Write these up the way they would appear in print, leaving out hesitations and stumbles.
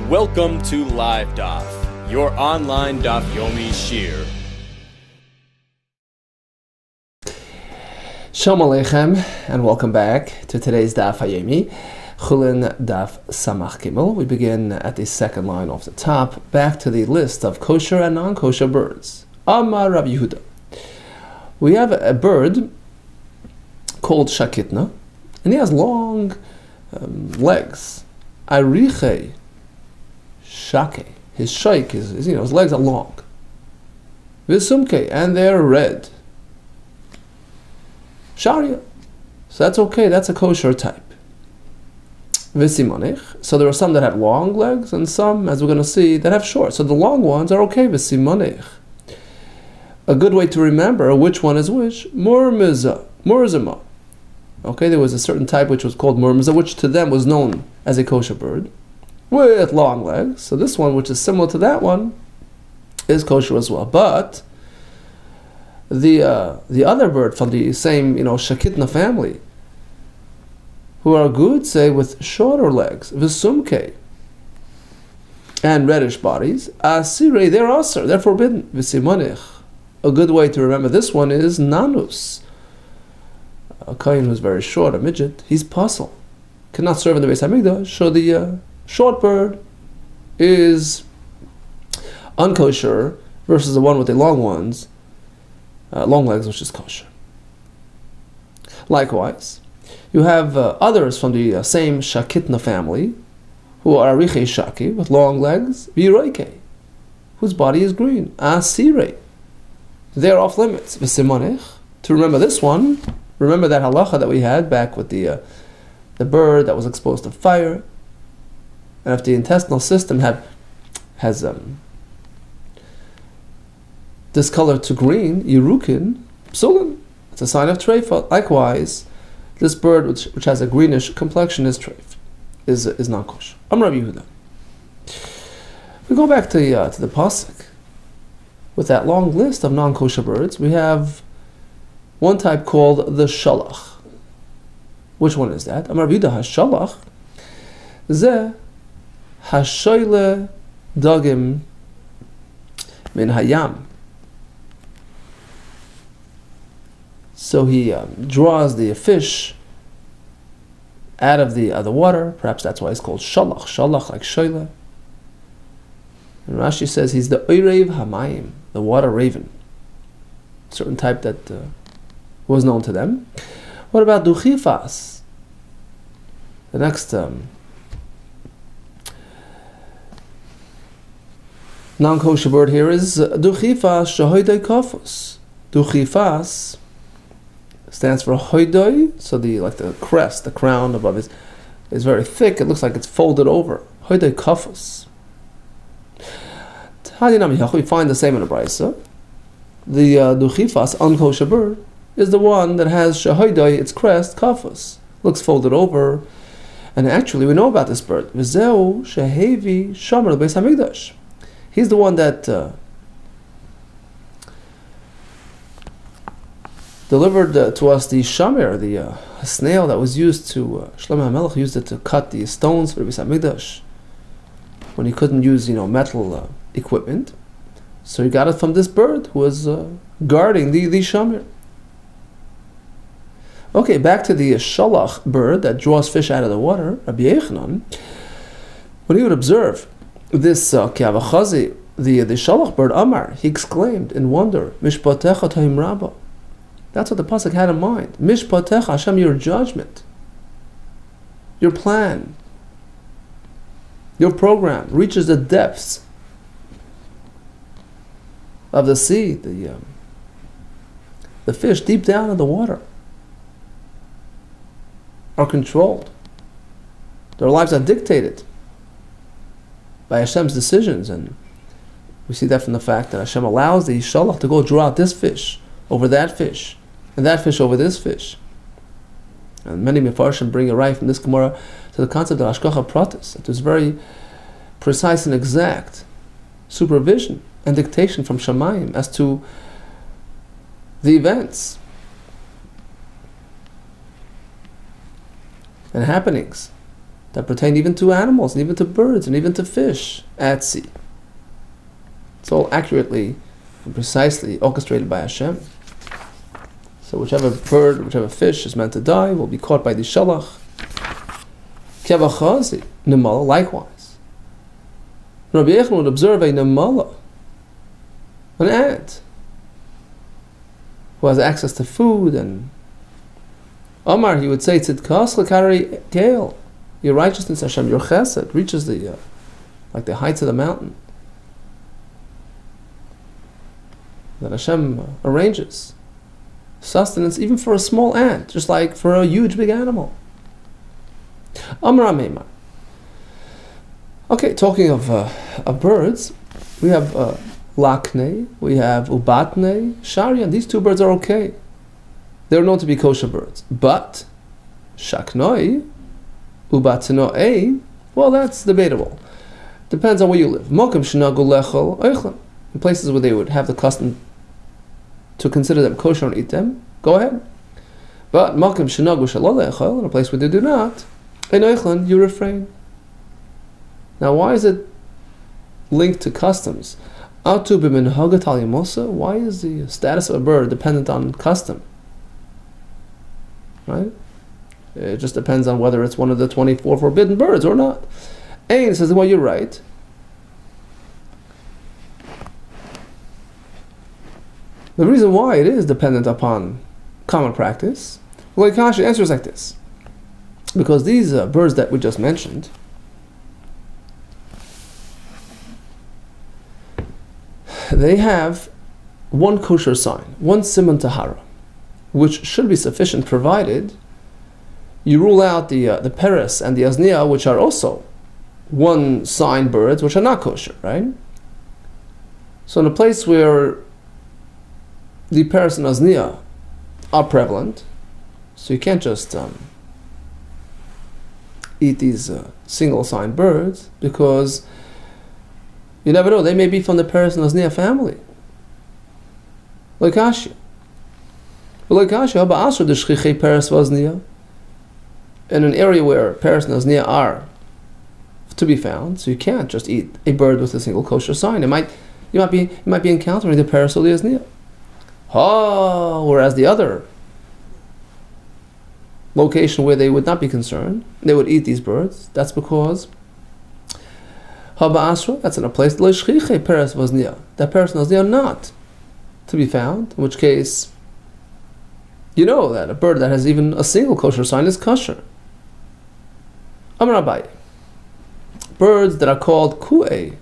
Welcome to LiveDaf, your online Daf Yomi Shir. Shalom Aleichem, and welcome back to today's Daf Yomi, CHULLIN Daf Samach Gimel. We begin at the second line off the top, back to the list of kosher and non-kosher birds. Amar Rabbi Yehuda. We have a bird called shakitna, and he has long legs. Ariche shake. His shake is his legs are long. Visumke, and they're red. Sharia. So that's okay, that's a kosher type. Visimonich. So there are some that have long legs and some, as we're going to see, that have short. So the long ones are okay, visimonich. A good way to remember which one is which, murzima. Okay, there was a certain type which was called murzima, which to them was known as a kosher bird, with long legs. So this one, which is similar to that one, is kosher as well. But the other bird from the same shakitna family, who are good, say, with shorter legs, visumke, and reddish bodies, asire, they're aser, they're forbidden. Visimonich. A good way to remember this one is nanus. A kohen who's very short, a midget, he's puzzle, cannot serve in the Beis Hamikdash. So the short bird is unkosher versus the one with the long ones, long legs, which is kosher. Likewise, you have others from the same shakitna family who are ariche shaki with long legs, viroike, whose body is green, asire. They're off limits. V'simonich. To remember this one, remember that halacha that we had back with the bird that was exposed to fire, and if the intestinal system has discolored to green, yirukin, psulin, it's a sign of treifa. Likewise, this bird which has a greenish complexion is treif, is not kosher. Amar Rabbi Yehuda. We go back to the pasuk. With that long list of non-kosher birds, we have one type called the shalach. Which one is that? Amar Rabbi Yehuda, ha-shalach ze ha-shoyle dagim min hayam. So he draws the fish out of the water. Perhaps that's why it's called shalach. Shalach, like shoyle. And Rashi says he's the oirev hamayim, the water raven. Certain type that was known to them. What about duchifas? The next non-kosher bird here is duchifas shahoidoi kafus. Duchifas stands for hoidoi, so the crest, the crown above is very thick. It looks like it's folded over. Hoidoi kafus. We find the same in a brisa. The duchifas, unkosher bird, is the one that has shahoidoi, its crest, kafus, looks folded over. And actually, we know about this bird. V'zeu shehevi shamer Beis Hamikdash. He's the one that delivered to us the shamer, the snail that was used to Shlomo HaMelech used it to cut the stones for Beis Hamikdash when he couldn't use metal equipment. So he got it from this bird who was guarding the shamer. Okay, back to the shalach bird that draws fish out of the water. Rabbi Yechanan, when he would observe this kiavachazi, the shalach bird Amar, he exclaimed in wonder, Mishpatecha Tahim Rabba. That's what the pasuk had in mind. Mishpatecha, Hashem, your judgment, your plan, your program reaches the depths of the sea, the fish deep down in the water are controlled. Their lives are dictated by Hashem's decisions, and we see that from the fact that Hashem allows the shalach to go draw out this fish over that fish, and that fish over this fish. And many mefarshim bring a right from this Gemara to the concept of hashgacha pratis, that there's very precise and exact supervision and dictation from Shamayim as to the events and happenings that pertain even to animals, and even to birds, and even to fish at sea. It's all accurately and precisely orchestrated by Hashem. So whichever bird, whichever fish is meant to die will be caught by the shalach. Kevachazi, nemala, likewise. Rabbi Yechon would observe a nemala, an ant, who has access to food, and Omar, he would say, Tzidkas l'karei keil, your righteousness, Hashem, your chesed, reaches the like the heights of the mountain that Hashem arranges sustenance even for a small ant, just like for a huge big animal. Amra Meimar. Okay, talking of birds, we have lakne, we have ubatne, sharian. These two birds are okay. They're known to be kosher birds. But shaknoi, ubatnoi, well, that's debatable. Depends on where you live. Mokim shnagu lechol oichlan. In places where they would have the custom to consider them kosher and eat them, go ahead. But makim shenagu shalol echel, in a place where they do not, in oichlan, you refrain. Now, why is it linked to customs? Atu b'minhagat al yamosa. Why is the status of a bird dependent on custom? Right? It just depends on whether it's one of the 24 forbidden birds or not. Ain says, well, you're right. The reason why it is dependent upon common practice, well, Kashi answers like this. Because these birds that we just mentioned, they have one kosher sign, one siman tahara, which should be sufficient provided you rule out the peres and the aznia, which are also one sign birds, which are not kosher, right? So in a place where the peres and aznia are prevalent, so you can't just eat these single sign birds, because you never know, they may be from the peres and aznia family. Like Ashi. In an area where peres and aznia are to be found, so you can't just eat a bird with a single kosher sign. You might be encountering the peres or the aznia. Whereas the other location where they would not be concerned, they would eat these birds. That's because that's in a place that peres and aznia are not to be found. In which case, you know that a bird that has even a single kosher sign is kosher. Amar Abaye. Birds that are called ku'e,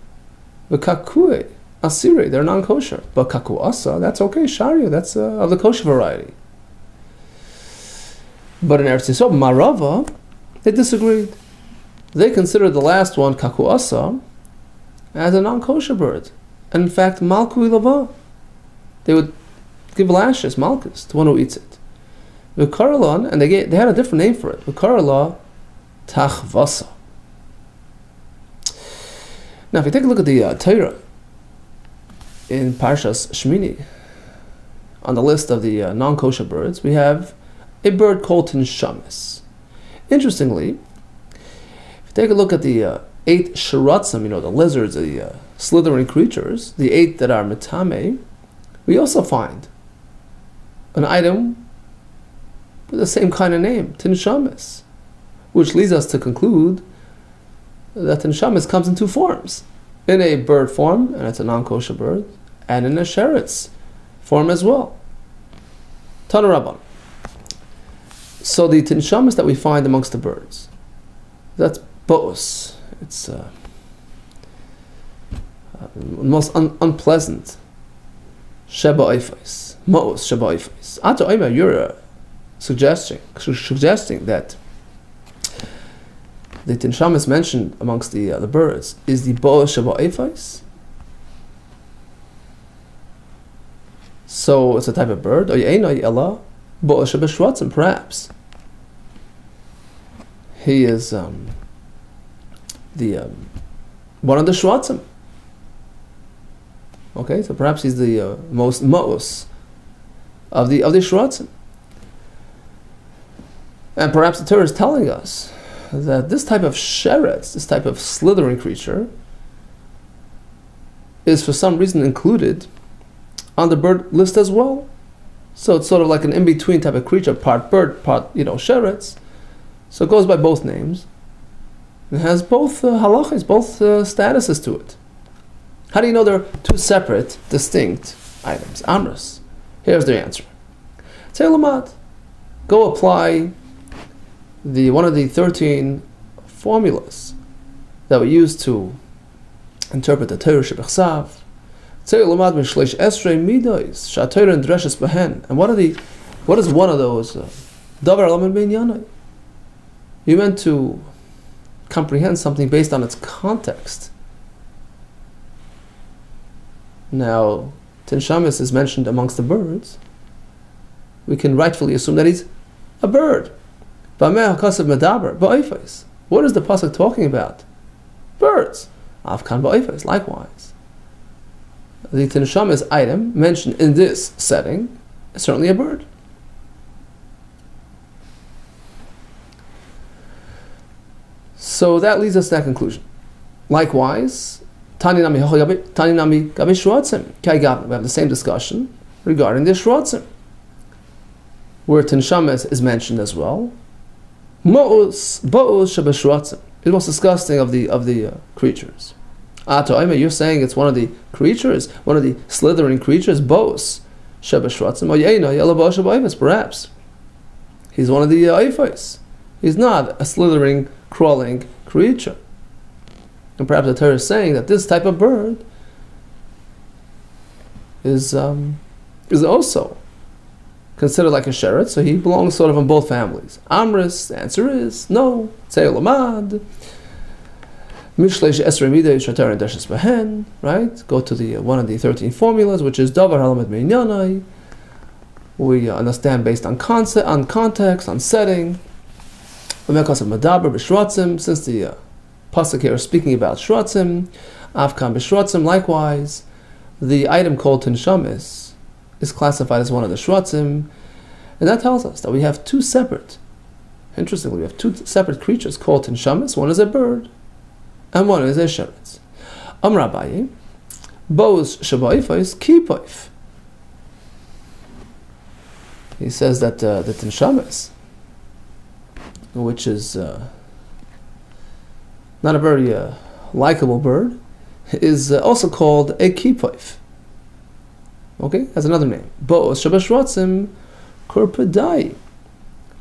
v'kakue, asire, they're non-kosher. But kakuasa, that's okay, sharia, that's of the kosher variety. But in Eretz Yisrael, Marava, they disagreed. They considered the last one, kakuasa, as a non-kosher bird. And in fact, malkui lava. They would give lashes, malchus, to one who eats it. V'karalon, and they had a different name for it. V'karala tachvasa. Now, if you take a look at the Torah in Parshas Shmini, on the list of the non-kosher birds, we have a bird called tinshamis. Interestingly, if you take a look at the 8 shiratzim, the lizards, the slithering creatures, the 8 that are metame, we also find an item with the same kind of name, tinshamis, which leads us to conclude that tinshamis comes in 2 forms. In a bird form, and it's a non-kosher bird, and in a sheretz form as well. Tana Rabban. So the tinshamis that we find amongst the birds, that's bo'os. It's the most unpleasant sheba oifais. Ma'os sheba oifais. Ato oimer, you're suggesting that the tinshamis mentioned amongst the birds is the bo'os sheba oifais. So it's a type of bird. Perhaps he is the one of the shvatzim. Okay, so perhaps he's the most ma'os of the shvatzim. And perhaps the Torah is telling us that this type of sheretz, this type of slithering creature, is for some reason included on the bird list as well. So it's sort of like an in-between type of creature, part bird, part, sheretz. So it goes by both names. It has both halachas, both statuses to it. How do you know they're two separate, distinct items? Amras. Here's the answer. Tzei go apply one of the 13 formulas that we use to interpret the Torah Shebechsav. And what is one of those? You meant to comprehend something based on its context. Now, Tinshamis is mentioned amongst the birds. We can rightfully assume that he's a bird. What is the pasuk talking about? Birds. Afkan ba'ifais, likewise. The Tinshamis item mentioned in this setting is certainly a bird. So that leads us to that conclusion. Likewise, we have the same discussion regarding the shrotzim, where Tinshamis is mentioned as well. It's most disgusting of the creatures. You're saying it's one of the creatures, one of the slithering creatures, Bos Shebeshratzim. Perhaps he's one of the Eifais. He's not a slithering, crawling creature. And perhaps the Torah is saying that this type of bird is also considered like a sheret, so he belongs sort of in both families. Amris, the answer is no. Tzei Lamad. Mishleish Esrei Midei Shater and Deshes Behen, right? Go to the one of the 13 formulas, which is Davar Halamed Meinyanai. We understand based on concept, on context, on setting. Since the pasuk here is speaking about shrotzim, Afkan b'shrotzim, likewise, the item called Tinshamis is classified as one of the shrotzim, and that tells us that we have two separate creatures called Tinshamis. One is a bird, and one is a sheretz. Amrabaye, Bos Shabaifais Kipoif. He says that the Tinshamis, which is not a very likable bird, is also called a kipoif. Okay, has another name. Bo'os shabashrotzim kurpadai.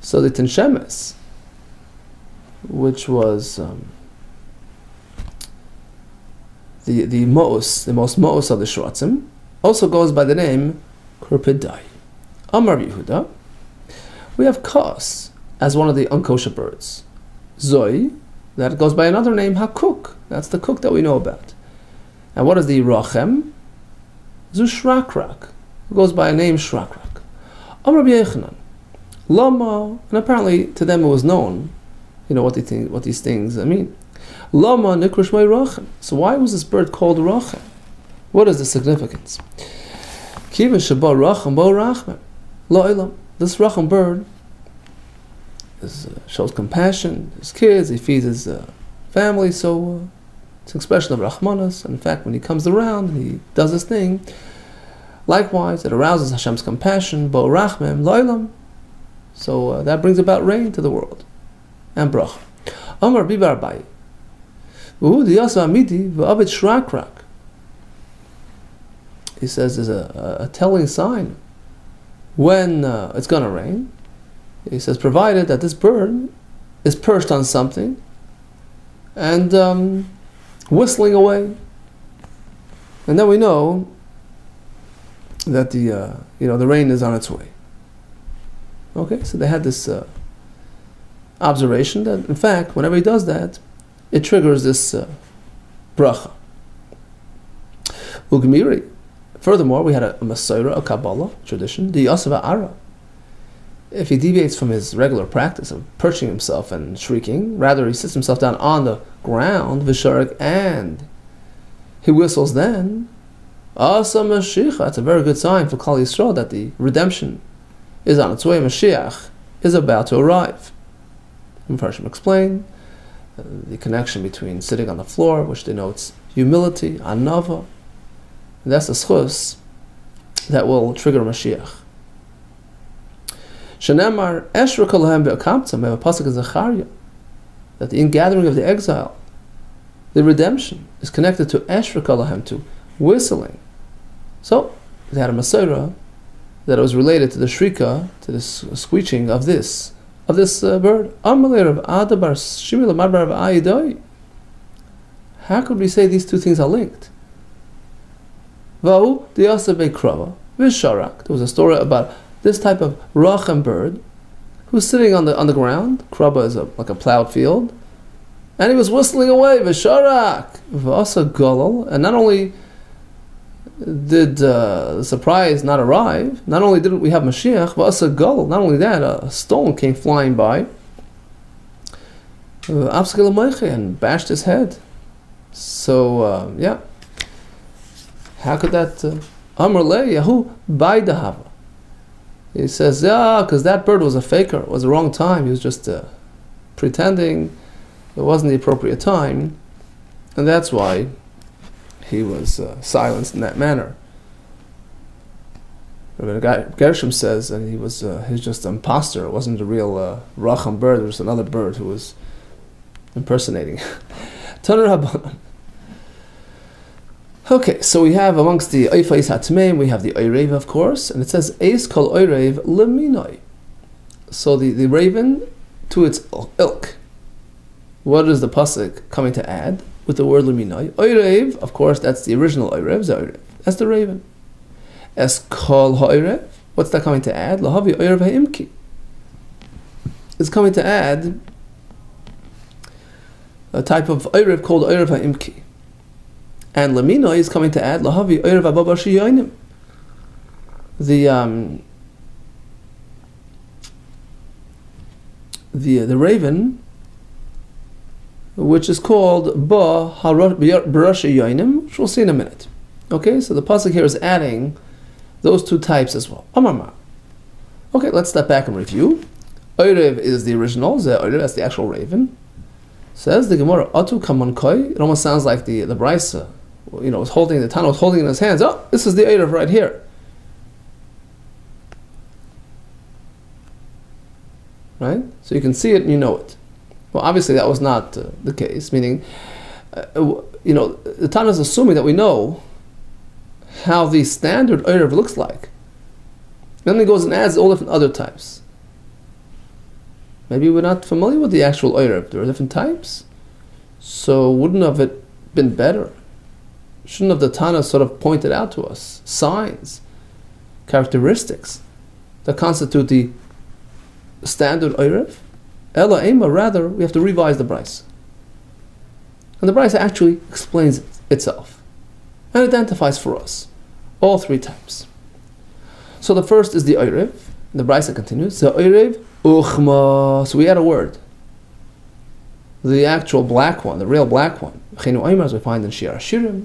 So the Tinshamis, which was the most mo'os of the shrotzim, also goes by the name kurpadai. Amar Yehuda, we have kos as one of the unkosher birds. Zoi, that goes by another name, hakuk. That's the cook that we know about. And what is the rachem? Zushrakrak. It goes by a name shrakrak. Amar Yechanan, lama, and apparently to them it was known, what these things mean. Lama nikrush may rachem. So why was this bird called rachem? What is the significance? Kiva shaba rachem bo rachem. La'ilam. This rachem bird shows compassion, his kids, he feeds his family, so it's an expression of Rahmanas, and in fact when he comes around, he does his thing. Likewise, it arouses Hashem's compassion, Bo Rachmem, Loilam, so that brings about rain to the world, and Brach. Amar Bibar Bayi, the Yasa Amiti, V'abit Shrakrak. He says there's a telling sign when it's going to rain. He says, provided that this bird is perched on something and whistling away, and then we know that the rain is on its way. Okay, so they had this observation that in fact, whenever he does that, it triggers this bracha. Ugmiri. Furthermore, we had a Masorah, a Kabbalah tradition, the Yasava Ara. If he deviates from his regular practice of perching himself and shrieking, rather he sits himself down on the ground, Visharik, and he whistles then, Asa Mashiach. That's a very good sign for Klal Yisrael that the redemption is on its way. Mashiach is about to arrive. And Parshim explain the connection between sitting on the floor, which denotes humility, anava. And that's the schus that will trigger Mashiach. Shenemar Eshra Kolahem Be'akamtzah, we have a pasuk in Zechariah that the ingathering of the exile, the redemption, is connected to Eshra Kolahem, to whistling. So they had a Masorah that it was related to the shrika, to the screeching of this bird. How could we say these two things are linked? There was a story about this type of rachem bird who's sitting on the ground. Kraba is like a plowed field, and he was whistling away. V'sharak v'asa golol, and not only did the surprise not arrive, not only didn't we have Mashiach, v'asa golol, not only that, a stone came flying by, and bashed his head. So yeah, how could that? Amar le Yahu baydahava. He says, yeah, because that bird was a faker. It was the wrong time. He was just pretending. It wasn't the appropriate time. And that's why he was silenced in that manner. Gershom says, and he's just an imposter. It wasn't a real rachem bird. It was another bird who was impersonating. Taner Rabbanan. Okay, so we have amongst the Oifais Hatmeim, we have the Oirev, of course, and it says Eis Kol Oirev Leminoi. So the raven to its ilk. What is the pasuk coming to add with the word Leminoi? Oirev, of course, that's the original Oirev. That's the raven. Es Kol Ha'oirev, what's that coming to add? Lahavi Oirev Ha'imki. It's coming to add a type of Oirev called Oirev Ha'imki. And Lamina is coming to add Lahavi Oirev Ababa Shiyoinim. The raven, which is called Ba Barashi Yoinim, which we'll see in a minute. Okay, so the pasuk here is adding those two types as well. Amama. Okay, let's step back and review. Oirev is the original, Oirev, that's the actual raven. Says the Gemara, Atu Kamon Koi. It almost sounds like the Brisa, was holding, the Tana was holding in his hands. Oh, this is the Oirev right here. Right? So you can see it and you know it. Well, obviously that was not the case, meaning, the Tana is assuming that we know how the standard Oirev looks like. Then he goes and adds all different other types. Maybe we're not familiar with the actual Oirev. There are different types. So wouldn't have it been better? Shouldn't have the Tana sort of pointed out to us signs, characteristics that constitute the standard Oirev? Ela Ema, rather, we have to revise the Brisa. And the Brisa actually explains itself and identifies for us all three types. So the first is the Oirev. The Brisa continues, the Oirev Uchma. So we add a word. The actual black one, the real black one. Chenu Oimar, as we find in Shir Hashirim.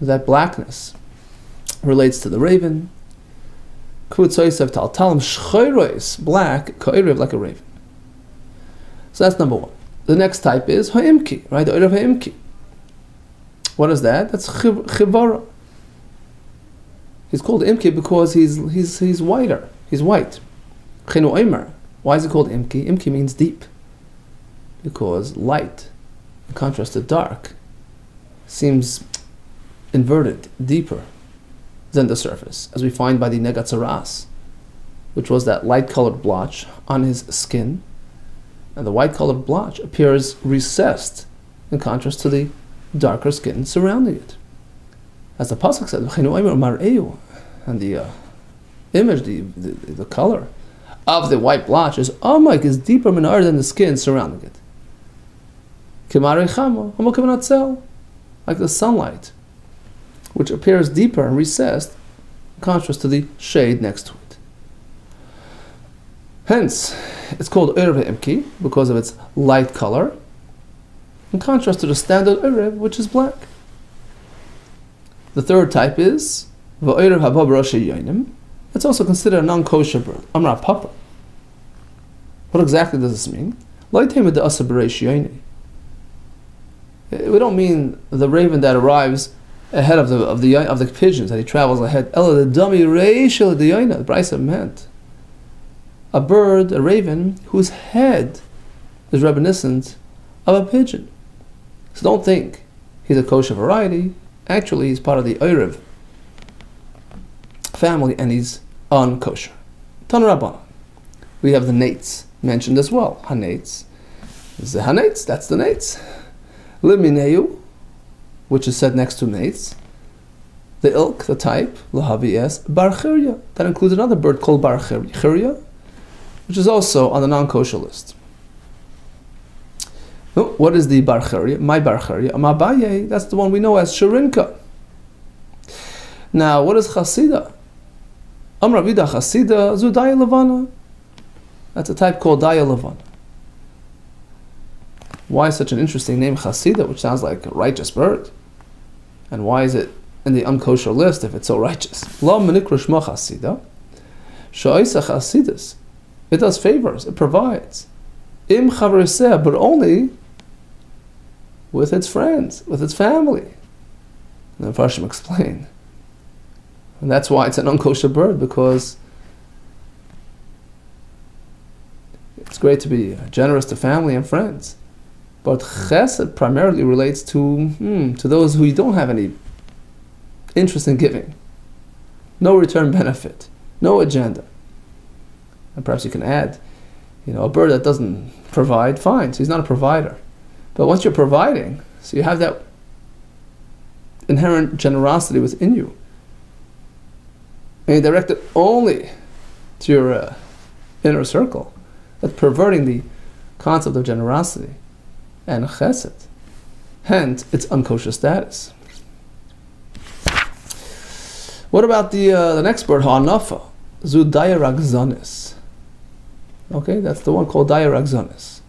That blackness relates to the raven. Kvutzoisev Tal Talam Shchoirois, black, Ka'oirev, like a raven. So that's number one. The next type is Ha'imki, right? The Oirev Ha'imki. What is that? That's Chivara. He's called Imki because he's whiter. He's white. Chenu Oimar. Why is it called Imki? Imki means deep. Because light, in contrast to dark, seems inverted, deeper than the surface, as we find by the Negatzaras, which was that light-colored blotch on his skin. And the white-colored blotch appears recessed in contrast to the darker skin surrounding it. As the pasuk said, and the image, the color of the white blotch is deeper than the skin surrounding it. Like the sunlight, which appears deeper and recessed in contrast to the shade next to it. Hence, it's called Oirev Imki because of its light color, in contrast to the standard Oirev, which is black. The third type is V'Oirev Haba B'Roshei Yoinim. It's also considered a non-kosher bird. Amra Papa. What exactly does this mean? We don't mean the raven that arrives ahead of the pigeons, that he travels ahead. The Brisa meant a bird, a raven, whose head is reminiscent of a pigeon. So don't think he's a kosher variety. Actually, he's part of the Erev family, and he's unkosher. Tan Rabbanan. We have the nates mentioned as well. Hanates. This is the hanates, that's the nates. Limineu, which is said next to nates. The ilk, the type, lahavies, barchiria. That includes another bird called barchiria, which is also on the non-kosher list. What is the barchiria? My barchiria. Amabaye, that's the one we know as sharinka. Now, what is chasida? Amravida chasida zu daya levana. That's a type called daya levana. Why such an interesting name, chasida, which sounds like a righteous bird? And why is it in the unkosher list if it's so righteous? La menikra shma chasida. Sha'isa chasidus. It does favors, it provides. Im chaveriseh, but only with its friends, with its family. And the Farshim explain. And that's why it's an unkosher bird, because it's great to be generous to family and friends. But chesed primarily relates to those who don't have any interest in giving. No return benefit, no agenda. And perhaps you can add, a bird that doesn't provide, fine, so he's not a provider. But once you're providing, so you have that inherent generosity within you, and you direct it only to your inner circle, that's perverting the concept of generosity and chesed. Hence, its unkosher status. What about the next bird, ha'anafa? Zu daya ragzanis. Okay, that's the one called daya ragzanis.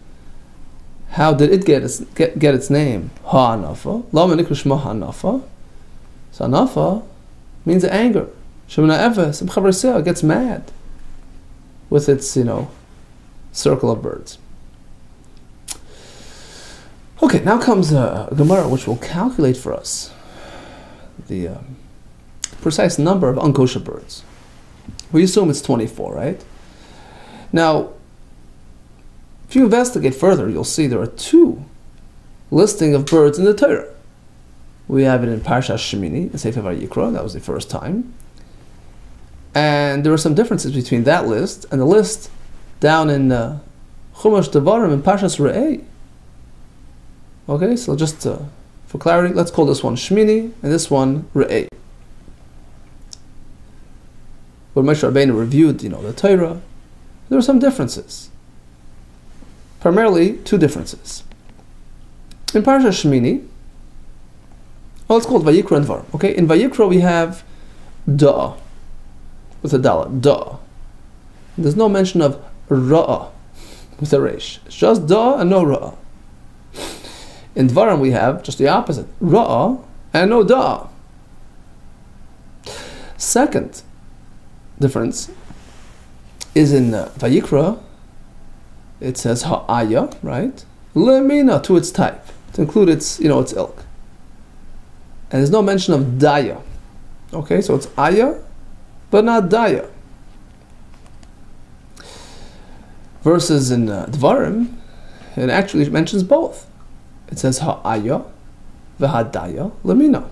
How did it get its name? Ha'anafa. La menikra shma ha'anafa. So ha'anafa means anger. Shemana efes, it gets mad with its, circle of birds. Okay, now comes a Gemara which will calculate for us the precise number of unkosher birds. We assume it's 24, right? Now, if you investigate further, you'll see there are two listing of birds in the Torah. We have it in Parshat Shemini, in Sefer Vayikra, that was the first time. And there are some differences between that list and the list down in Chumash Devarim in Parshas Re'eh. Okay, so just for clarity, let's call this one Shmini and this one Re'eh. When Moshe Rabbeinu reviewed, the Torah, there were some differences. Primarily, two differences. In Parashat Shmini, it's called Vayikra and Dvarim. Okay, in Vayikra we have Da'ah, with a Dalet, Da'ah. There's no mention of Ra'ah, with a Resh. It's just Da'ah and no Ra'ah. In Dvarim we have just the opposite, Ra'ah and no Da'ah. Second difference is in Vayikra, it says Ha'aya, right? Lemina, to its type, to include its, its ilk. And there's no mention of Daya. Okay, so it's Aya, but not Daya. Versus in Dvarim, it actually mentions both. It says Ha'aya, V'Hadaya, Lemina.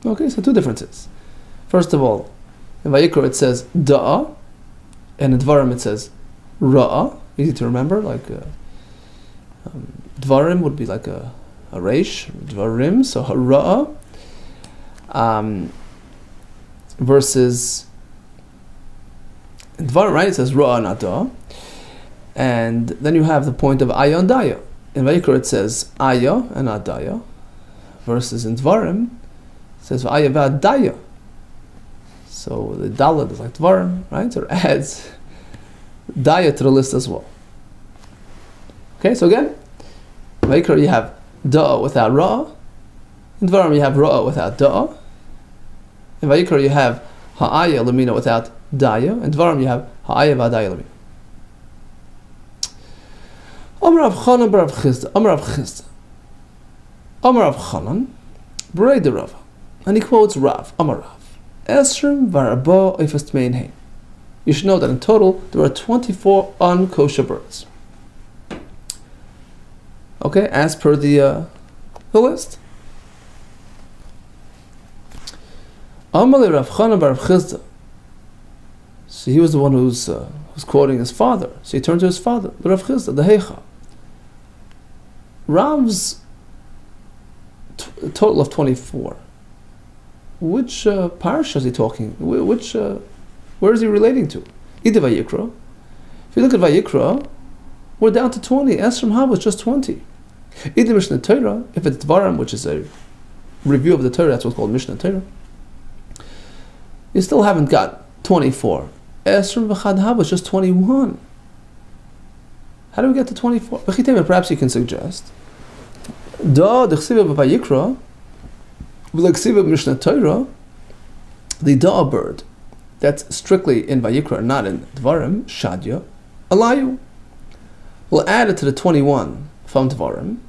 Okay, so two differences. First of all, in Vayikra it says Da'a, and in Dvarim it says Ra'ah. Easy to remember, like Dvarim would be like a Reish, Dvarim, so Ra'ah. Versus in Dvarim, right, it says Ra'ah, not Da'a. And then you have the point of Aya and Daya. In Vayikra it says Aya and not Daya. Versus in Dvarim, it says Aya v'Adaya. So the Dalet is like Dvarim, right? So it adds Daya to the list as well. Okay, so again, in Vayikra you have Da'a without Ra'ah. In Dvarim you have Ra'ah without Da'a. In Vayikra you have Ha'aya Lamina without Daya. In Dvarim you have Ha'aya v'Adaya Lamina. Amar Rav Chanan bar Rav Chisda, Amar Rav Chisda, Amar Rav Chanan, B'rei de Rava, and he quotes Rav, Amar Rav, Esrim v'arba oifes tmein hein. You should know that in total there are 24 unkosher birds. Okay, as per the list. Amalei Rav Chanan bar Rav Chisda. So he was the one who's quoting his father. So he turned to his father, Rav Chisda, the Heicha. Rav's total of 24. Which parsha is he talking? Where is he relating to? Ida Vayikra. If you look at Vayikra, we're down to 20. Esrim Hava is just 20. Ida Mishnah Torah, if it's Dvarim, which is a review of the Torah, that's what's called Mishnah Torah, you still haven't got 24. Esrim V'chad Hava is just 21. How do we get to 24? Perhaps you can suggest. Da D'chsiva V'Vayikra, V'L'chsiva Mishnah Torah, the Da bird, that's strictly in Vayikra, not in Dvarim, Shadya, Alayu. We'll add it to the 21 from Dvarim,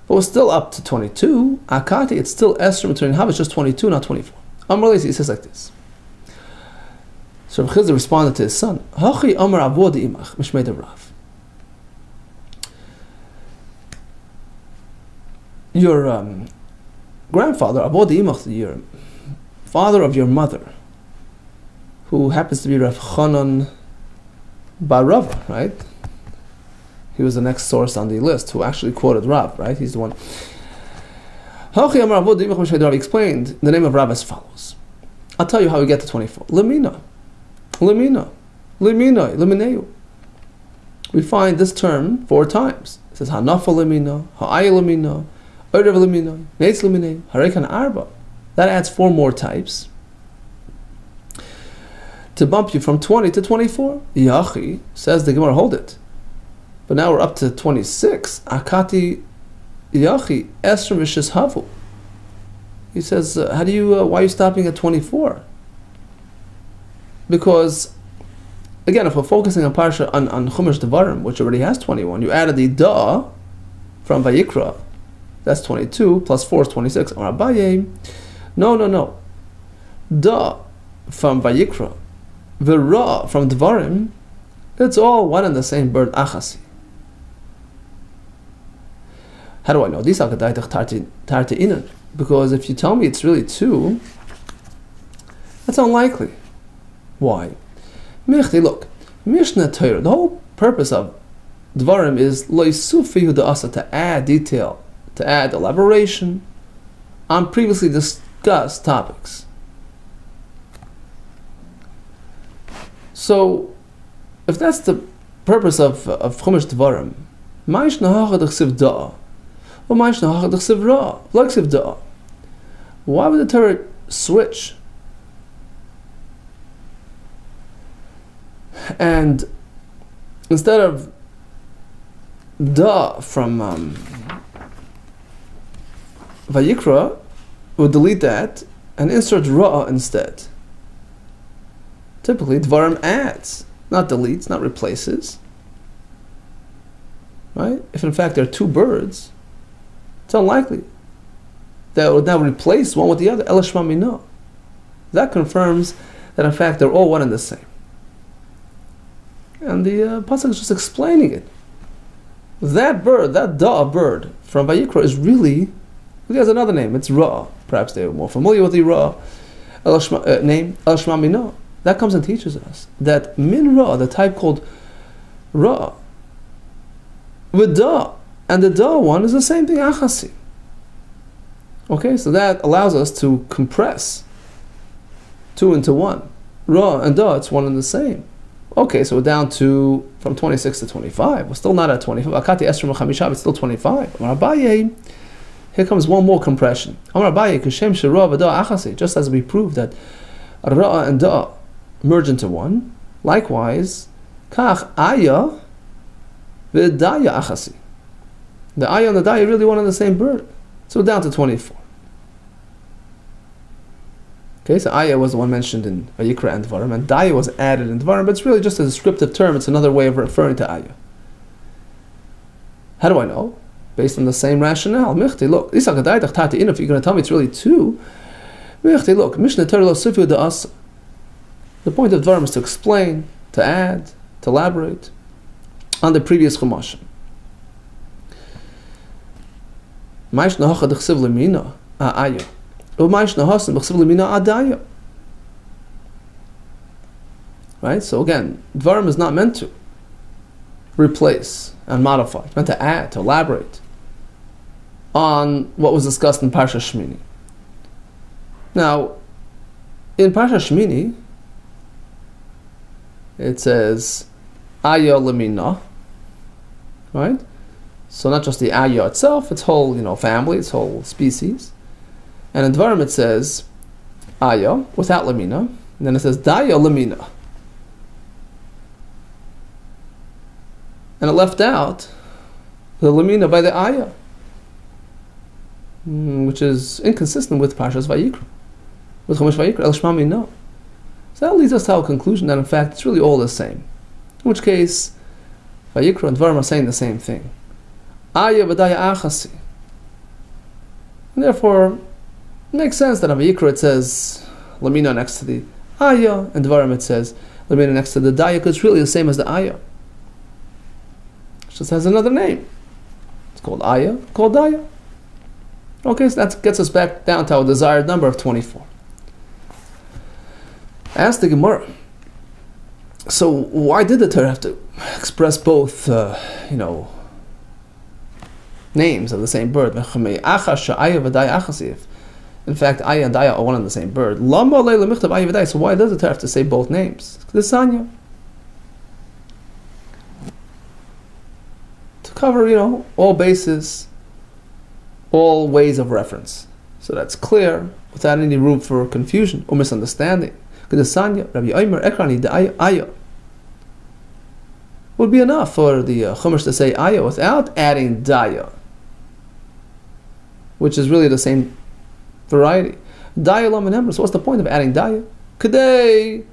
but we're still up to 22. Akati, it's still Esrim Turin Hav, it's just 22, not 24. Amrali, he says like this. So Rav Chisda responded to his son, Hachi Amar Avod Imach, Mishmei de Rav. Your grandfather, Avod Imach, your father of your mother, who happens to be Rav Chanan bar Rava, right? He was the next source on the list who actually quoted Rav, right? He's the one. Hachi Amar Avod Imach Mishmei de Rav explained the name of Rav as follows. I'll tell you how we get to 24. Lemina. Lemineu. We find this term 4 times. It says Hanafa lemina, Ha'aya lemina, Orev lemina, Neitz lemineu, Harekan arba. That adds 4 more types to bump you from 20 to 24. Yachi, says the Gemara, hold it. But now we're up to 26. Akati Yachi Esrim V'Shis Havu. He says, why are you stopping at 24? Because, again, if we're focusing on Parsha, on Chumash Devarim, which already has 21, you added the Da from Vayikra, that's 22, plus 4 is 26. Amar Abaye, no. Da from Vayikra, Ra from Devarim, it's all one and the same bird, Achasi. How do I know? Because if you tell me it's really 2, that's unlikely. Why? Look, Mishnah Torah, the whole purpose of Dvarim is loisufi asa, to add detail, to add elaboration on previously discussed topics. So, if that's the purpose of Chumash Dvarim, why would the Torah switch? And instead of Da from Vayikra, we'll delete that and insert Ra instead. Typically, Dvarim adds, not deletes, not replaces. Right? If in fact there are 2 birds, it's unlikely that would now replace one with the other. Elashma Mino. That confirms that in fact they're all one and the same. And the pasuk is just explaining it. That bird, that Da bird from Vayikra is really, it has another name, it's Ra. Perhaps they're more familiar with the Ra name, Elashma Mino. That comes and teaches us that Min Ra, the type called Ra, with Da, and the Da one is the same thing, Achasi. Okay, so that allows us to compress 2 into 1. Ra and Da, it's one and the same. Okay, so we're down to from 26 to 25. We're still not at 25. Akati Esrim Chamishav, it's still 25. Amar Abaye, here comes one more compression. Amar Abaye, Kashem Shera V'da Achasi, just as we proved that Ra and Da merge into one. Likewise, Kach Aya V'daya Achasi. The Aya and the Daya are really one and the same bird. So we're down to 24. Okay, so Aya was the one mentioned in Vayikra and Dvarim, and Daya was added in Dvarim, but it's really just a descriptive term. It's another way of referring to Aya. How do I know? Based on the same rationale. Michti, look, if you're going to tell me it's really two, Michti, look, Mishnah Torah lo sifu da'asa. The point of Dvarim is to explain, to add, to elaborate on the previous Chumashim. Right? So again, Dvarim is not meant to replace and modify. It's meant to add, to elaborate on what was discussed in Parsha Shmini. Now, in Parsha Shmini, it says Aya Lemina, right? So not just the Aya itself, its whole, family, its whole species. And in Dvarim it says Aya without Lemina, and then it says Daya Lemina. And it left out the Lemina by the Aya, which is inconsistent with Parshas Vayikra, with Chumash Vayikra, El Shma Mina. So that leads us to our conclusion that in fact it's really all the same. In which case, Vayikra and Dvarim are saying the same thing. Aya v'daya achasi. And therefore, it makes sense that in Vayikra it says Lamina next to the Aya, and Dvarim it says Lamina next to the Daya, because it's really the same as the Aya. It just has another name. It's called Aya, called Daya. Okay, so that gets us back down to our desired number of 24. Ask the Gemara. So why did the Torah have to express both, names of the same bird? In fact, Aya and Daya are one and the same bird. So why does the Torah have to say both names? The Sanya. To cover, all bases, all ways of reference. So that's clear, without any room for confusion or misunderstanding. Would be enough for the Chumash to say Aya without adding Daya, which is really the same variety. Daya lam and ember. So what's the point of adding Daya? Kedei,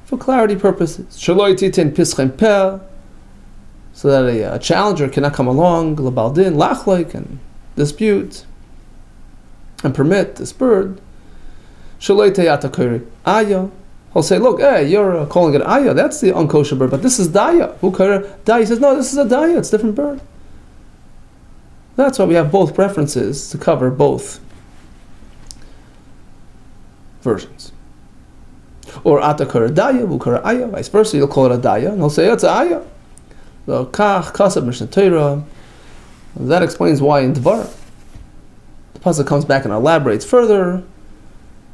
for clarity purposes. Shaloi titin pischem peh, so that a challenger cannot come along, lebaldin, lachlik, and dispute and permit this bird. Shaloi teyata kori Aya. He'll say, look, hey, you're calling it Aya, that's the unkosher bird, but this is Daya. Daya. He says, no, this is a Daya, it's a different bird. That's why we have both preferences to cover both versions. Or Atakar Daya, Vukara Aya, vice versa, you'll call it a Daya, and he'll say, it's a Aya. The Kach, Kasab, Mishnah Torah. That explains why in Dvar the pasuk comes back and elaborates further.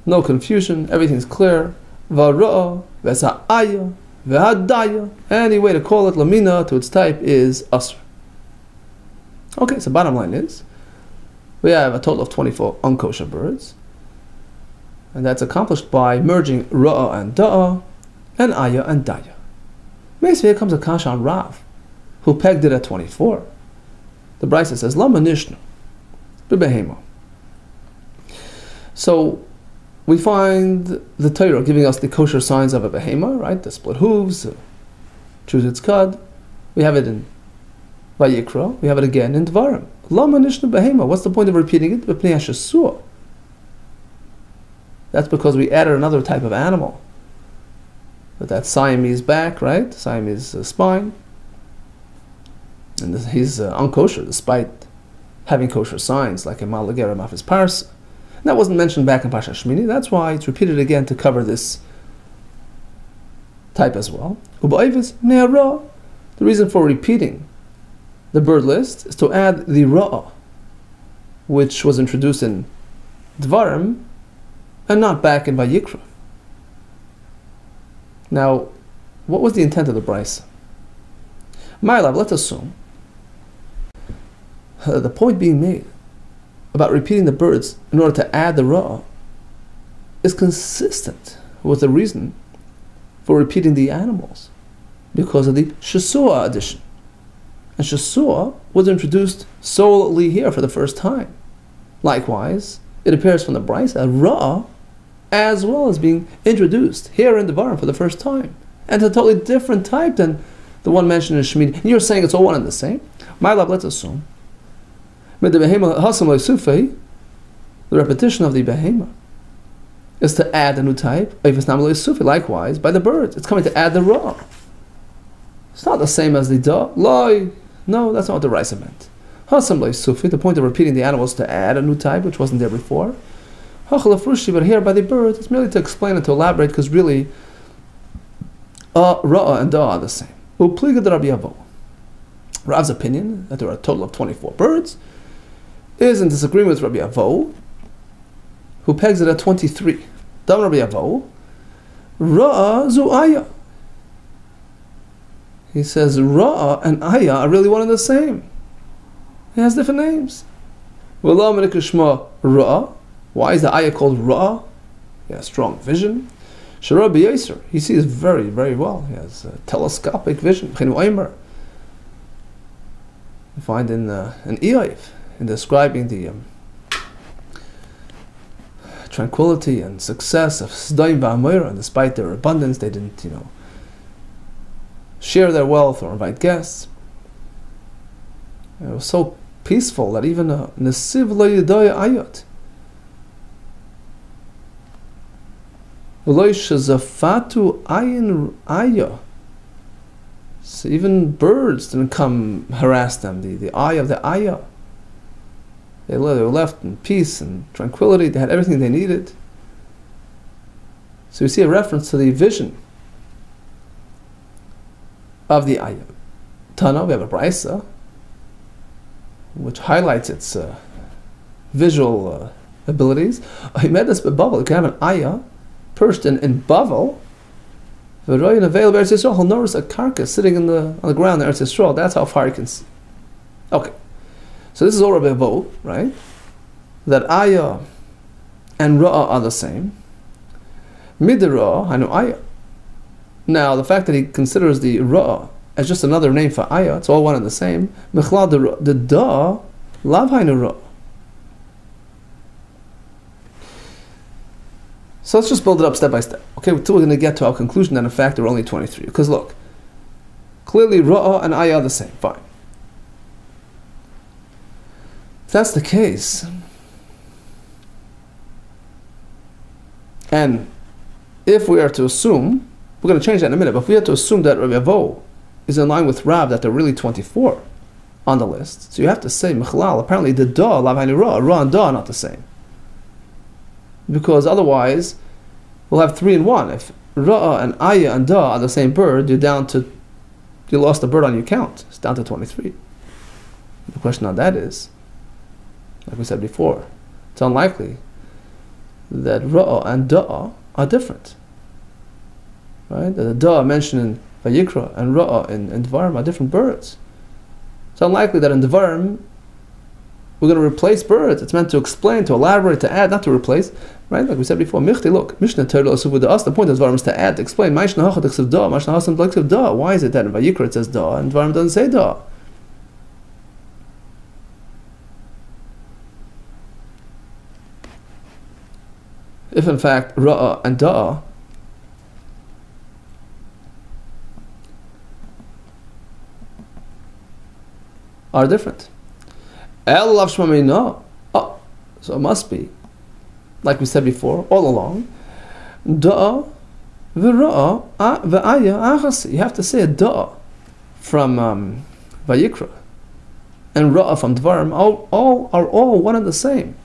No confusion, everything's clear. V'ra'ah, v'sa'aya, v'hadaya. Any way to call it Lamina to its type is Asr. Okay, so bottom line is, we have a total of 24 unkosher birds. And that's accomplished by merging Ra'ah and Da'ah, and Aya and Daya. Maybe here comes a kasha on Rav, who pegged it at 24. The Brisa says, Lama Nishnu, B'behema. So, we find the Torah giving us the kosher signs of a behema, right? The split hooves, choose its cud. We have it in Vayikra. We have it again in Dvarim. Lama nishnu behema. What's the point of repeating it? B'pnei hashasua. That's because we added another type of animal with that Siamese back, right? Siamese spine. And he's unkosher despite having kosher signs like a malagera mafis parsa. That wasn't mentioned back in Parsha Shmini. That's why it's repeated again to cover this type as well. The reason for repeating the bird list is to add the Ra'ah, which was introduced in Dvarim and not back in Vayikra. Now, what was the intent of the Brisa? Ma'alav, let's assume the point being made about repeating the birds in order to add the Ra'ah is consistent with the reason for repeating the animals, because of the Shesua addition. And Shesua was introduced solely here for the first time. Likewise, it appears from the Brisa, Ra'ah, as well as being introduced here in Devarim for the first time. And it's a totally different type than the one mentioned in Shemini, and you're saying it's all one and the same. My love, let's assume. The repetition of the behema is to add a new type. Likewise, by the birds, it's coming to add the ra. It's not the same as the da. Loi. No, that's not what the Raisa meant. The point of repeating the animals to add a new type, which wasn't there before. But here by the birds, it's merely to explain and to elaborate, because really, ra and da are the same. Rav's opinion, that there are a total of 24 birds, is in disagreement with Rabbi Avo, who pegs it at 23. Dam Rabbi Avo, Ra zu Aya. He says Ra and Aya are really one and the same. It has different names. Why is the Aya called Ra? He has strong vision. Shara b'yaser, he sees very, very well. He has telescopic vision. You find in Eiv, in describing the tranquility and success of Sdom v'Amora, and despite their abundance, they didn't, share their wealth or invite guests. It was so peaceful that even a Nesiv lo yedaya ayot, v'lo shezafatu ayin ayah. So even birds didn't come harass them. The eye of the ayah. They were left in peace and tranquility. They had everything they needed. So we see a reference to the vision of the ayah. Tana, we have a brisa which highlights its visual abilities. He made this Bavli. You can have an ayah perched in Bavel. He'll notice a carcass sitting on the ground in Eretz Yisrael. That's how far he can see. Okay. So this is all Rabbi Avo, right? That Ayah and Ra'ah are the same. Midra, Hanu Ayah. Now, the fact that he considers the Ra'ah as just another name for Ayah, it's all one and the same. Mechlad, the Da, Lav Hainu Ra'ah. So let's just build it up step by step. Okay, until we're going to get to our conclusion that in fact there are only 23. Because look, clearly Ra'ah and Ayah are the same. Fine. If that's the case, and if we are to assume, we're going to change that in a minute, but if we are to assume that Rabbi Avo is in line with Rav, that there are really 24 on the list, so you have to say, Mechalal, apparently the Da, Lav Hainu Ra'ah, Ra and Da are not the same. Because otherwise, we'll have 3 and 1. If Ra'ah and Ayah and Da are the same bird, you lost a bird on your count. It's down to 23. The question on that is, like we said before, it's unlikely that Ra'ah and Da are different. Right? That the Da mentioned in Vayikra and Ra'ah in Devarim are different birds. It's unlikely that in Devarim we're going to replace birds. It's meant to explain, to elaborate, to add, not to replace. Right? Like we said before, Michti, look, Mishnah Torah Asuvu Da. The point of Devarim is to add, to explain. Why is it that in Vayikra it says Da and Devarim doesn't say Da? If in fact Ra'ah and Da are different. So it must be, like we said before, all along, Da v'Ra'ah v'Ayah achasi. You have to say a Da from Vayikra and Ra'ah from Dvarim are all one and the same.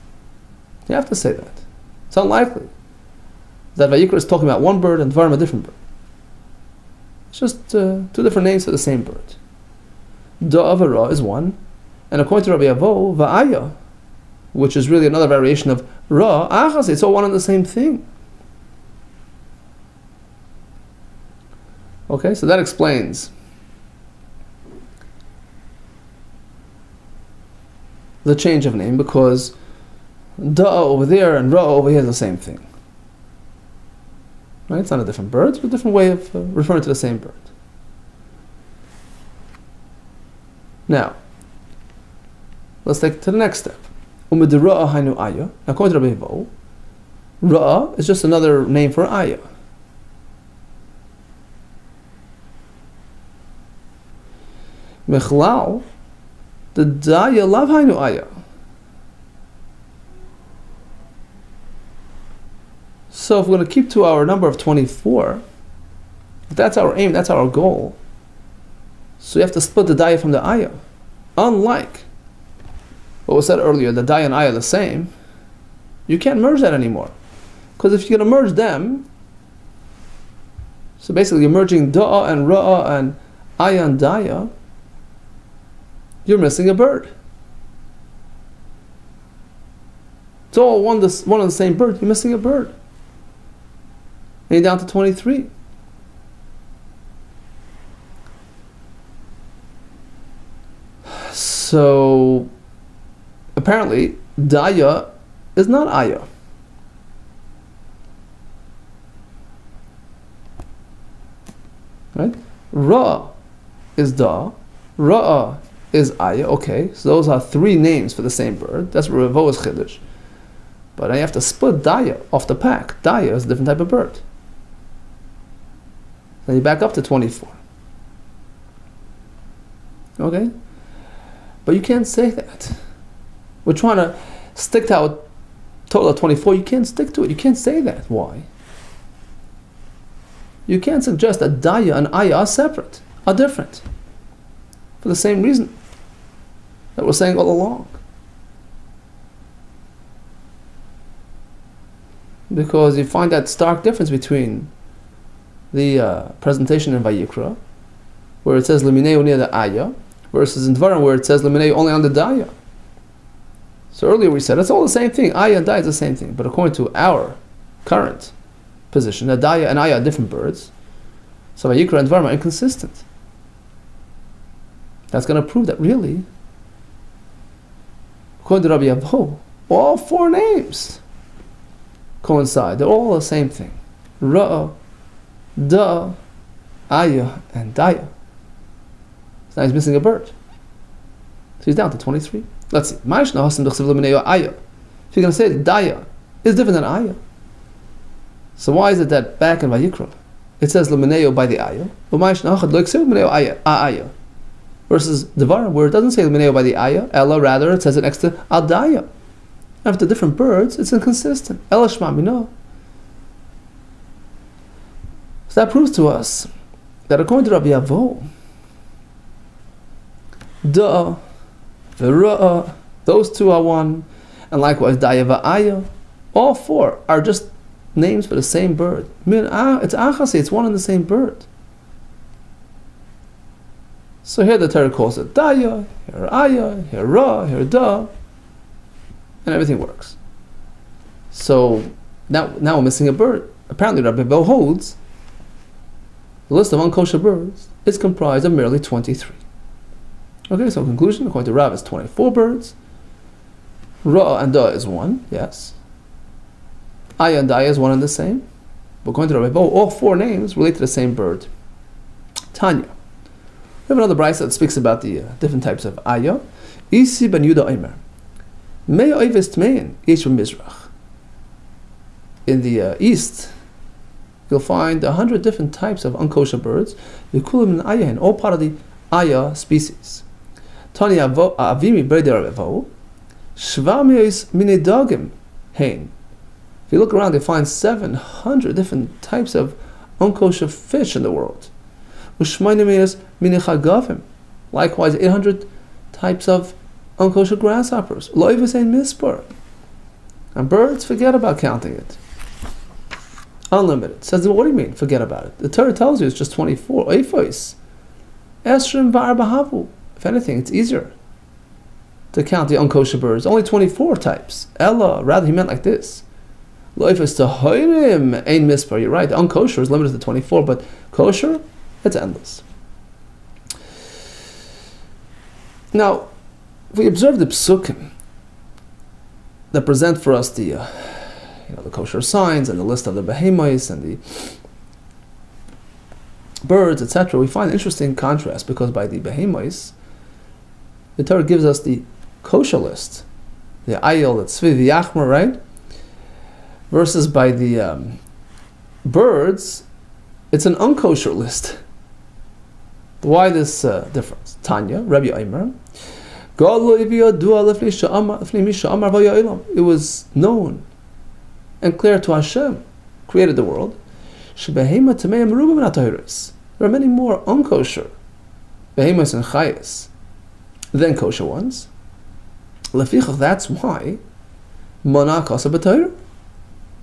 You have to say that. It's unlikely that Vayikra is talking about one bird and Dvarim a different bird. It's just 2 different names for the same bird. Da v'Ra'ah is one, and according to Rabbi Avo, Va'ayah, which is really another variation of Ra, Achas, it's all one and the same thing. Okay, so that explains the change of name, because Da over there and Ra over here is the same thing. Right? It's not a different bird, it's a different way of referring to the same bird. Now, let's take it to the next step. Now, according to Rabbi Avo, Ra'ah is just another name for Ayah. Mechlal, the daya lav hainu aya. So if we're going to keep to our number of 24, if that's our aim, that's our goal, so you have to split the daya from the ayah. Unlike what was said earlier, the daya and ayah are the same, you can't merge that anymore. Because if you're going to merge them, so basically you're merging da'a and ra'a and ayah and daya, you're missing a bird. It's all one and the same bird, you're missing a bird. And you're down to 23. So apparently daya is not ayah. Right? Ra is da, ra'a is ayah. Okay, so those are three names for the same bird. That's where Ravo is chiddush. But then you have to split daya off the pack. Daya is a different type of bird. Then you back up to 24. Okay? But you can't say that. We're trying to stick to our total of 24. You can't stick to it. You can't say that. Why? You can't suggest that daya and ayah are separate, are different. For the same reason that we're saying all along. Because you find that stark difference between the presentation in Vayikra, where it says Limineu near the ayah, versus in Dvarim where it says Limineu only on the daya. So earlier we said it's all the same thing. Ayah and daya is the same thing. But according to our current position, that daya and ayah are different birds. So Vayikra and Dvarim are inconsistent. That's going to prove that really, according to Rabbi Avo, all four names coincide. They're all the same thing. Ra'a, da, ayah, and daya. So now he's missing a bird. So he's down to 23. Let's see. If you're going to say that daya is different than ayah, so why is it that back in Vayikra it says Lumineo by the ayah, versus Devarim where it doesn't say Lumineo by the ayah, Ella rather it says it next to Adaya. After different birds, it's inconsistent. Ella Shma Mino. So that proves to us that according to Rabbi Avo, Da, V'Ra'a, those two are one, and likewise Daya V'Aya, all four are just names for the same bird. It's Achasi, it's one and the same bird. So here the Torah calls it Daya, here Ayah, here Ra, here Da, and everything works. So now we're missing a bird. Apparently Rabbi Avo holds the list of unkosher birds is comprised of merely 23. Okay, so in conclusion, according to Rav, it's 24 birds. Ra and Da is one, yes. Ayah and Daya is one and the same. But according to Rabbi Avo, all four names relate to the same bird. Tanya. We have another brayso that speaks about the different types of ayah. Isi ben Yuda Omer. Mei oives tmein ish b'mizrach. In the east, you'll find 100 different types of unkosher birds. V'kulim in ayahin, all part of the ayah species. Tanya avimi b'reder Avo. Shvar me'is minei dagim hein. If you look around, you find 700 different types of unkosher fish in the world. Likewise, 800 types of unkosher grasshoppers. And birds, forget about counting it. Unlimited. Says, what do you mean, forget about it? The Torah tells you it's just 24. If anything, it's easier to count the unkosher birds. Only 24 types. Ella, rather, he meant like this. You're right, the unkosher is limited to 24, but kosher, it's endless. Now, if we observe the psukim that present for us the kosher signs and the list of the behemoths and the birds, etc., we find an interesting contrast because by the behemoths, the Torah gives us the kosher list, the ayil, the tzvi, the yachmer, right? Versus by the birds, it's an unkosher list. Why this difference? Tanya, Rabbi Aimer. It was known and clear to Hashem, created the world. There are many more unkosher behemoths and chayas than kosher ones. That's why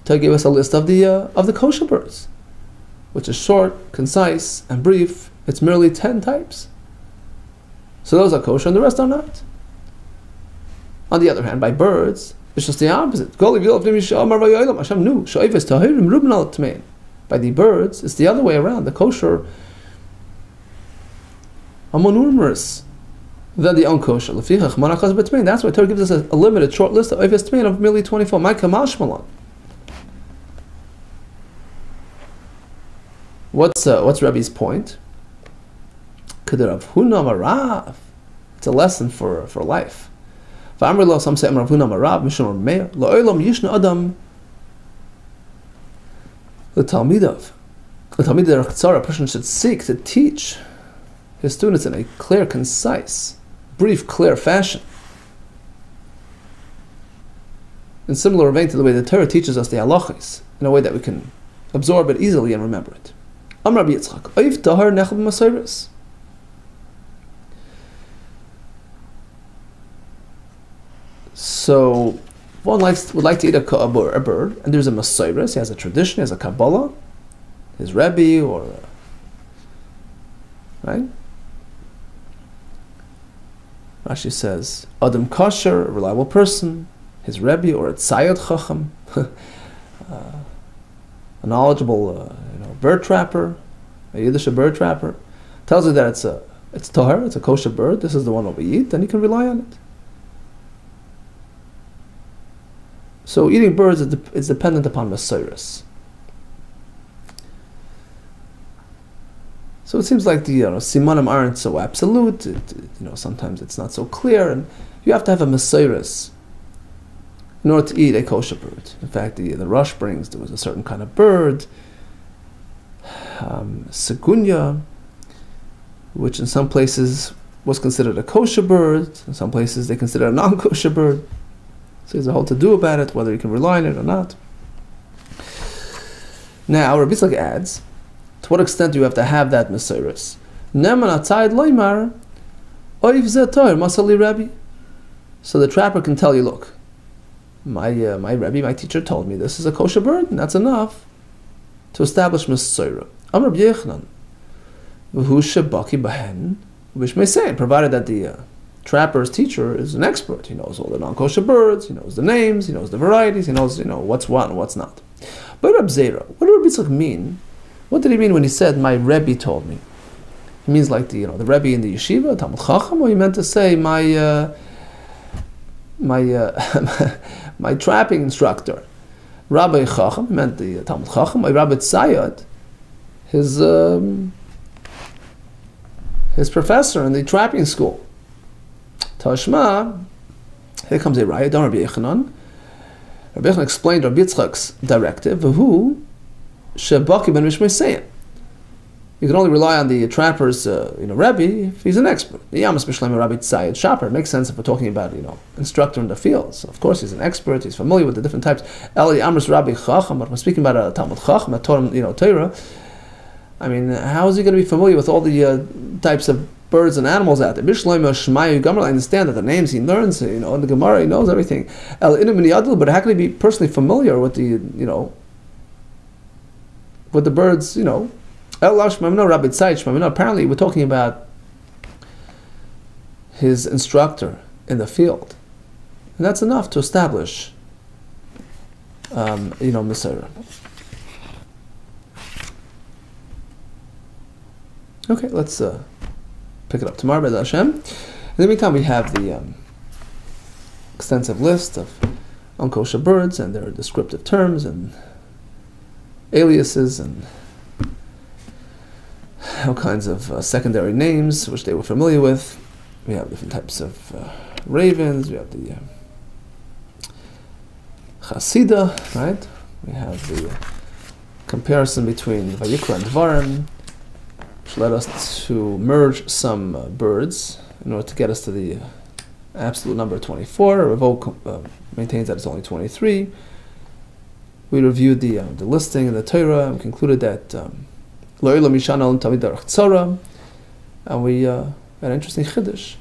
Torah gave us a list of the kosher birds, which is short, concise, and brief. It's merely 10 types. So those are kosher and the rest are not. On the other hand, by birds, it's just the opposite. Hashem knew. By the birds, it's the other way around. The kosher are more numerous than the unkosher. That's why Torah gives us a limited, short list of Oivas Tmein of merely 24. What's Rebbe's point? It's a lesson for life. Some say the Talmud Bavli, a person should seek to teach his students in a clear, concise, brief, clear fashion. In similar vein to the way the Torah teaches us the halachos, in a way that we can absorb it easily and remember it. Amar Rabbi Yitzchak, Oif tahar nechel b'masayros. So, one would like to eat a bird, and there's a masayros. He has a tradition, he has a Kabbalah, his Rebbe, right? Rashi says, Adam kosher, a reliable person, his Rebbe, or a tzayod chacham, a knowledgeable bird trapper, a Yiddish bird trapper, tells you that it's tahar, it's a kosher bird, this is the one that we eat, then you can rely on it. So eating birds is dependent upon masayros. So it seems like the simanim aren't so absolute. Sometimes it's not so clear, and you have to have a masayros in order to eat a kosher bird. In fact, the Rosh brings there was a certain kind of bird, segunya, which in some places was considered a kosher bird. In some places they consider a non-kosher bird. So there's a whole to-do about it, whether you can rely on it or not. Now, Rabbi Yitzchak adds, to what extent do you have to have that masayros? So the trapper can tell you, look, my Rebbe, my teacher told me this is a kosher bird, and that's enough to establish masayros. Amar Rabbi Yochanan, v'hu shebaki bahen, which may say, provided that the trapper's teacher is an expert. He knows all the non-kosher birds, he knows the names, he knows the varieties, he knows what's what and what's not. But Reb Zera, what did Rabbi Yitzchak mean? What did he mean when he said, my Rebbe told me? He means like the Rebbe in the yeshiva, Talmud Chacham, or he meant to say my trapping instructor, Rabbi Chacham, he meant the Talmud Chacham, or Rabbi Tzayad, his professor in the trapping school. Tashma, here comes a riot on Rabbi Yochanan. Rabbi Yochanan explained Rabbi Yitzchak's directive, V'hu shebaki ben mishmei. You can only rely on the trapper's Rebbe if he's an expert. The Yamas B'Shlem Rabbi Tzayed Shopper. It makes sense if we're talking about instructor in the field. So of course he's an expert, he's familiar with the different types. Eli Amris Rabbi Chacham, but we're speaking about a Talmud Chacham, a Torah. I mean, how is he going to be familiar with all the types of birds and animals out there? I understand that the names he learns, in the Gemara he knows everything. But how can he be personally familiar with the birds? Apparently, we're talking about his instructor in the field, and that's enough to establish, Masayra. Okay, let's pick it up tomorrow, B'ez Hashem. In the meantime, we have the extensive list of unkosher birds and their descriptive terms and aliases and all kinds of secondary names which they were familiar with. We have different types of ravens. We have the chasida, right? We have the comparison between Vayikra and Dvarim, which led us to merge some birds in order to get us to the absolute number 24. Rav maintains that it's only 23. We reviewed the listing in the Torah and concluded that and we had an interesting chiddush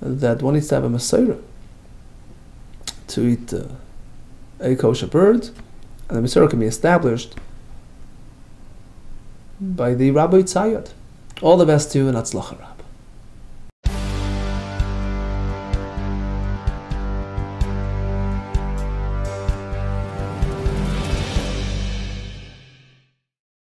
that one needs to have a Mesorah to eat a kosher bird, and the Mesorah can be established by the Rabbi Tzayad. All the best to you, and Atzlacha Rab.